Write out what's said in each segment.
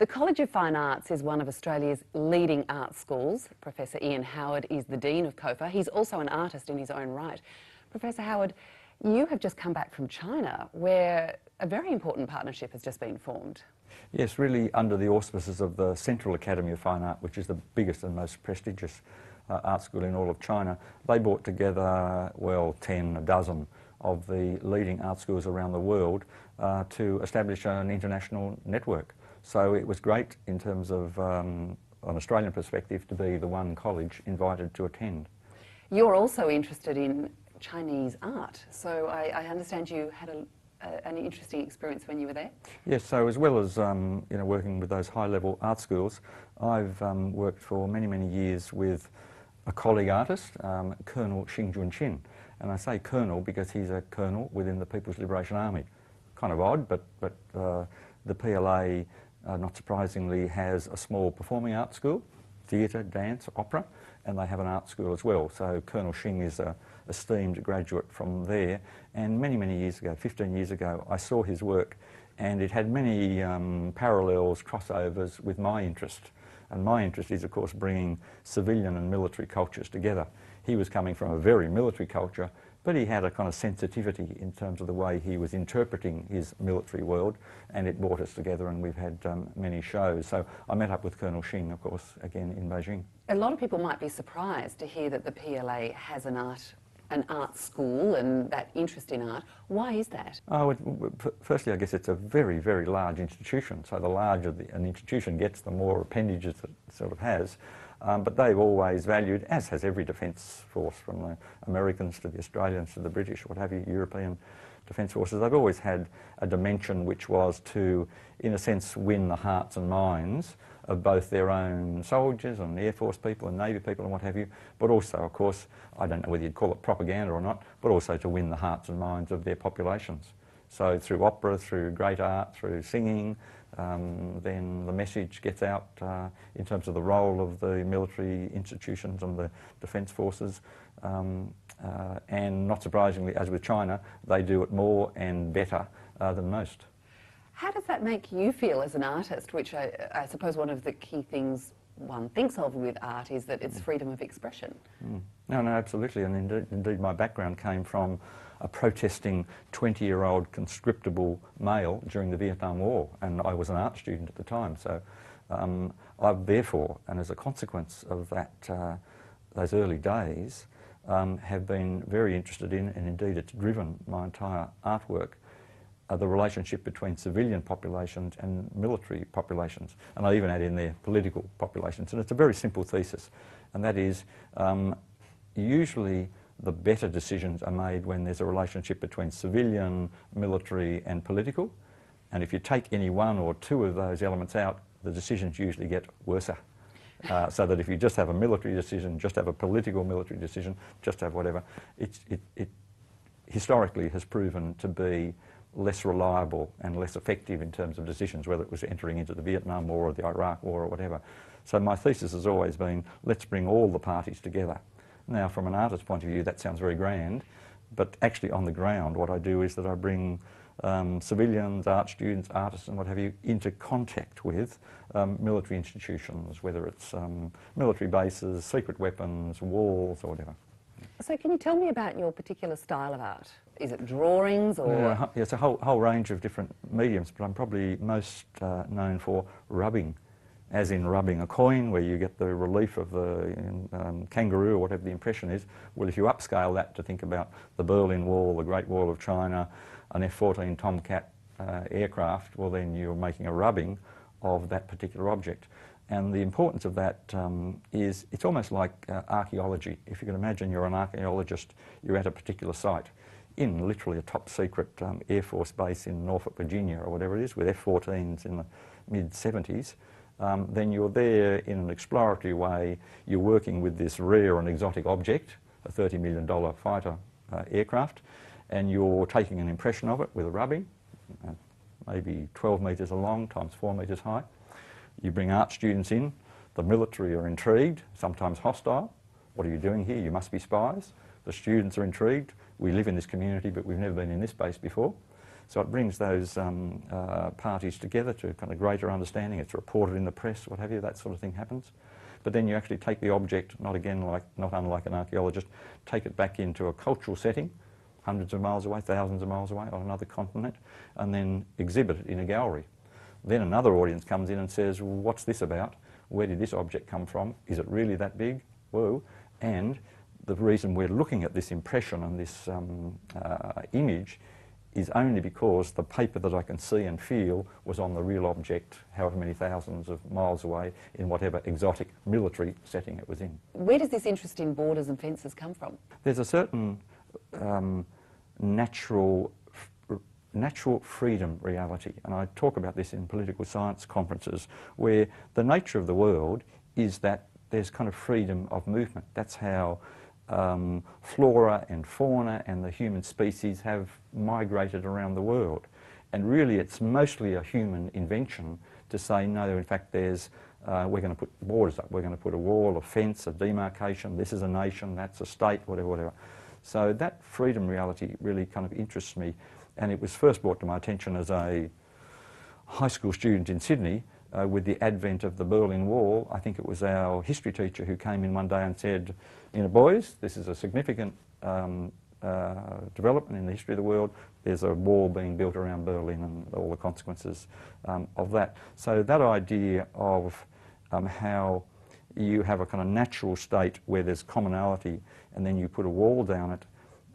The College of Fine Arts is one of Australia's leading art schools. Professor Ian Howard is the Dean of COFA. He's also an artist in his own right. Professor Howard, you have just come back from China, where a very important partnership has just been formed. Yes, really under the auspices of the Central Academy of Fine Art, which is the biggest and most prestigious art school in all of China. They brought together, well, a dozen of the leading art schools around the world to establish an international network. So it was great in terms of, an Australian perspective, to be the one college invited to attend. You're also interested in Chinese art, so I understand you had an interesting experience when you were there? Yes, so as well as working with those high-level art schools, I've worked for many, many years with a colleague artist, Colonel Xing. And I say colonel because he's a colonel within the People's Liberation Army. Kind of odd, but the PLA, not surprisingly, has a small performing arts school, theatre, dance, opera, and they have an art school as well. So Colonel Xing is an esteemed graduate from there, and many, many years ago, 15 years ago, I saw his work, and it had many parallels, crossovers with my interest. And my interest is, of course, bringing civilian and military cultures together. He was coming from a very military culture, but he had a kind of sensitivity in terms of the way he was interpreting his military world, and it brought us together, and we've had many shows. So I met up with Colonel Xing, of course, again in Beijing. A lot of people might be surprised to hear that the PLA has an art school and that interest in art. Why is that? Oh, firstly, I guess it's a very, very large institution. So the larger an institution gets, the more appendages it sort of has. But they've always valued, as has every defence force, from the Americans to the Australians to the British, what have you, European defence forces, they've always had a dimension which was to, in a sense, win the hearts and minds of both their own soldiers and Air Force people and Navy people and what have you, but also, of course, I don't know whether you'd call it propaganda or not, but also to win the hearts and minds of their populations. So through opera, through great art, through singing, then the message gets out in terms of the role of the military institutions and the defence forces. And not surprisingly, as with China, they do it more and better than most. How does that make you feel as an artist, which I suppose one of the key things one thinks of with art is that it's freedom of expression? No, absolutely, and indeed my background came from a protesting 20-year-old conscriptable male during the Vietnam War, and I was an art student at the time. So I've therefore, and as a consequence of that, those early days, have been very interested in, and indeed it's driven my entire artwork, the relationship between civilian populations and military populations. And I even add in there political populations. And it's a very simple thesis, and that is usually the better decisions are made when there's a relationship between civilian, military and political. And if you take any one or two of those elements out, the decisions usually get worse. So that if you just have a military decision, just have a political military decision, just have whatever, it historically has proven to be less reliable and less effective in terms of decisions, whether it was entering into the Vietnam War or the Iraq War or whatever. So my thesis has always been, let's bring all the parties together. Now, from an artist's point of view, that sounds very grand, but actually on the ground, what I do is that I bring civilians, art students, artists and what have you into contact with military institutions, whether it's military bases, secret weapons, walls or whatever. So can you tell me about your particular style of art? Is it drawings or...? Yeah, it's a whole range of different mediums, but I'm probably most known for rubbing, as in rubbing a coin where you get the relief of the kangaroo or whatever the impression is. Well, if you upscale that to think about the Berlin Wall, the Great Wall of China, an F-14 Tomcat aircraft, well then you're making a rubbing of that particular object. And the importance of that is it's almost like archaeology. If you can imagine you're an archaeologist, you're at a particular site in literally a top secret Air Force base in Norfolk, Virginia or whatever it is, with F-14s in the mid-70s, then you're there in an exploratory way. You're working with this rare and exotic object, a $30 million fighter aircraft, and you're taking an impression of it with a rubbing, maybe 12 metres long times 4 metres high. You bring art students in, the military are intrigued, sometimes hostile. What are you doing here? You must be spies. The students are intrigued. We live in this community, but we've never been in this base before. So it brings those parties together to kind of greater understanding. It's reported in the press, what have you, that sort of thing happens. But then you actually take the object, not unlike an archaeologist, take it back into a cultural setting, hundreds of miles away, thousands of miles away on another continent, and then exhibit it in a gallery. Then another audience comes in and says, well, what's this about? Where did this object come from? Is it really that big? Whoa. And the reason we're looking at this impression and this image is only because the paper that I can see and feel was on the real object, however many thousands of miles away, in whatever exotic military setting it was in. Where does this interest in borders and fences come from? There's a certain natural freedom reality, and I talk about this in political science conferences, where the nature of the world is that there's kind of freedom of movement. That's how flora and fauna and the human species have migrated around the world. And really it's mostly a human invention to say, no, in fact there's, we're going to put borders up, we're going to put a wall, a fence, a demarcation, this is a nation, that's a state, whatever, whatever. So that freedom reality really kind of interests me, and it was first brought to my attention as a high school student in Sydney with the advent of the Berlin Wall. I think it was our history teacher who came in one day and said, you know, boys, this is a significant development in the history of the world. There's a wall being built around Berlin and all the consequences of that. So that idea of how you have a kind of natural state where there's commonality and then you put a wall down it,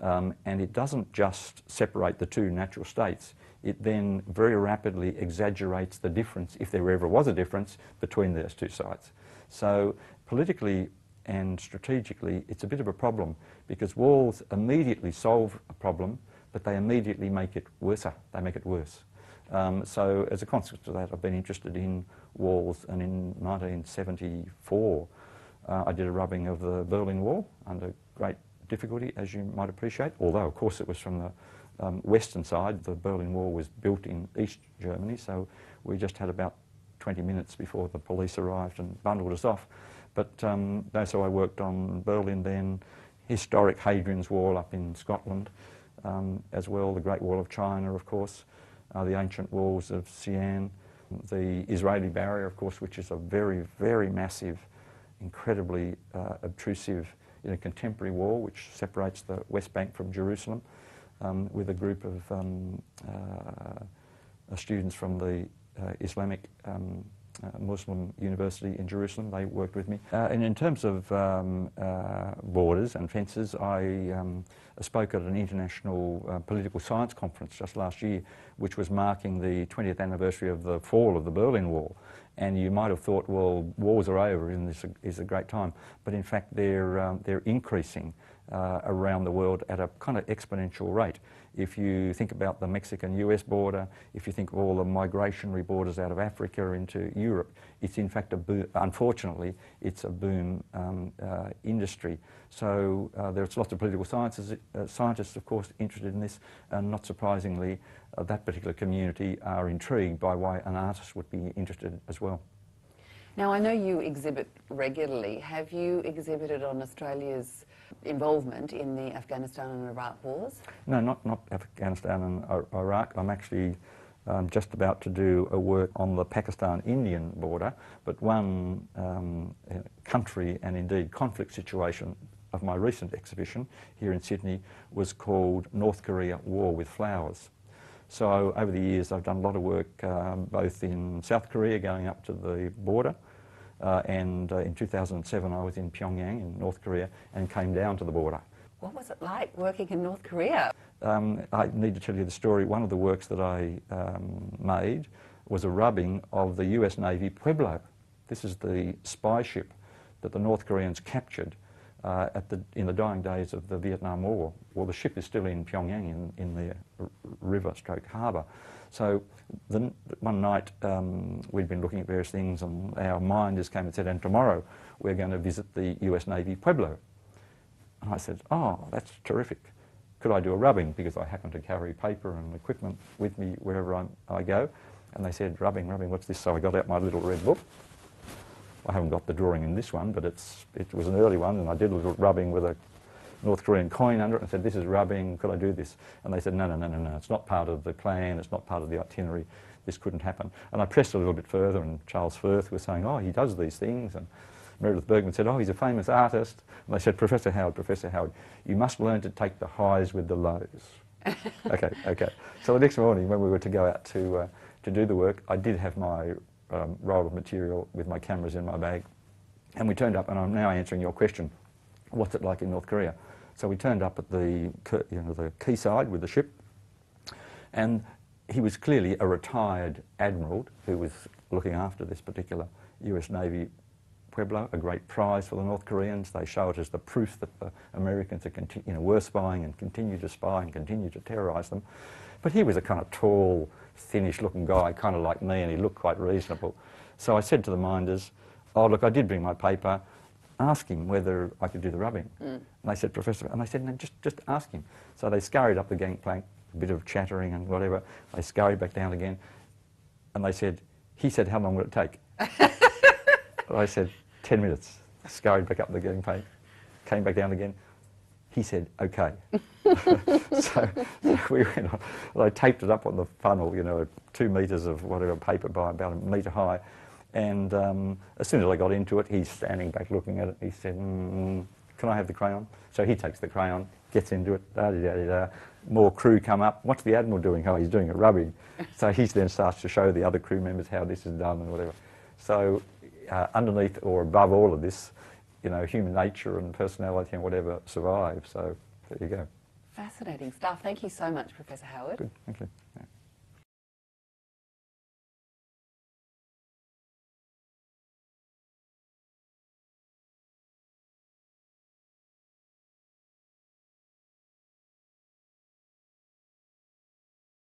and it doesn't just separate the two natural states, it then very rapidly exaggerates the difference, if there ever was a difference, between those two sites. So politically and strategically, it's a bit of a problem, because walls immediately solve a problem, but they immediately make it worse. They make it worse. So as a consequence of that, I've been interested in walls, and in 1974 I did a rubbing of the Berlin Wall under great difficulty, as you might appreciate, although of course it was from the western side. The Berlin Wall was built in East Germany, so we just had about 20 minutes before the police arrived and bundled us off. But so I worked on Berlin then, historic Hadrian's Wall up in Scotland as well, the Great Wall of China, of course, the ancient walls of Xi'an, the Israeli barrier, of course, which is a very, very massive, incredibly obtrusive, contemporary wall which separates the West Bank from Jerusalem, with a group of students from the Islamic Muslim University in Jerusalem. They worked with me. And in terms of borders and fences, I spoke at an international political science conference just last year, which was marking the 20th anniversary of the fall of the Berlin Wall. And you might have thought, well, wars are over and this is a great time. But in fact, they're increasing around the world at a kind of exponential rate. If you think about the Mexican-US border, if you think of all the migratory borders out of Africa into Europe, it's in fact a boom. Unfortunately, it's a boom industry. So there's lots of political scientists, of course, interested in this, and not surprisingly, that particular community are intrigued by why an artist would be interested as well. Now, I know you exhibit regularly. Have you exhibited on Australia's involvement in the Afghanistan and Iraq wars? No, not Afghanistan and Iraq. I'm actually just about to do a work on the Pakistan-Indian border, but one country and indeed conflict situation of my recent exhibition here in Sydney was called North Korea War with Flowers. So over the years I've done a lot of work both in South Korea going up to the border, and in 2007 I was in Pyongyang in North Korea and came down to the border. What was it like working in North Korea? I need to tell you the story. One of the works that I made was a rubbing of the US Navy Pueblo. This is the spy ship that the North Koreans captured in the dying days of the Vietnam War. Well, the ship is still in Pyongyang in the river/harbour. So one night we'd been looking at various things, and our minders came and said, and tomorrow we're going to visit the US Navy Pueblo. And I said, oh, that's terrific. Could I do a rubbing? Because I happen to carry paper and equipment with me wherever I go. And they said, rubbing, what's this? So I got out my little red book. I haven't got the drawing in this one, but it was an early one, and I did a little rubbing with a North Korean coin under it and said, this is rubbing, could I do this? And they said, no, no, no, no, no, it's not part of the plan, it's not part of the itinerary, this couldn't happen. And I pressed a little bit further, and Charles Firth was saying, oh, he does these things, and Meredith Bergman said, oh, he's a famous artist. And they said, Professor Howard, you must learn to take the highs with the lows. Okay. So the next morning when we were to go out to do the work, I did have my roll of material with my cameras in my bag. And we turned up, and I'm now answering your question, what's it like in North Korea? So we turned up at the quayside with the ship, and he was clearly a retired admiral who was looking after this particular US Navy Pueblo, a great prize for the North Koreans. They show it as the proof that the Americans are were spying and continue to spy and continue to terrorise them. But he was a kind of tall, thinnish looking guy, kind of like me, and he looked quite reasonable. So I said to the minders, oh look, I did bring my paper, ask him whether I could do the rubbing. And they said, Professor, and they said, no, just ask him. So they scurried up the gangplank, a bit of chattering and whatever. They scurried back down again, and they said, he said, how long will it take? I said, 10 minutes. Scurried back up the gangplank, came back down again. He said, okay. So we went on. I taped it up on the funnel, 2 metres of whatever paper by about a metre high. And as soon as I got into it, he's standing back looking at it. He said, can I have the crayon? So he takes the crayon, gets into it, da-da-da-da-da. More crew come up. What's the Admiral doing? Oh, he's doing a rubbing. So he then starts to show the other crew members how this is done and whatever. So underneath or above all of this, human nature and personality and whatever survive. So there you go. Fascinating stuff. Thank you so much, Professor Howard. Good, thank you.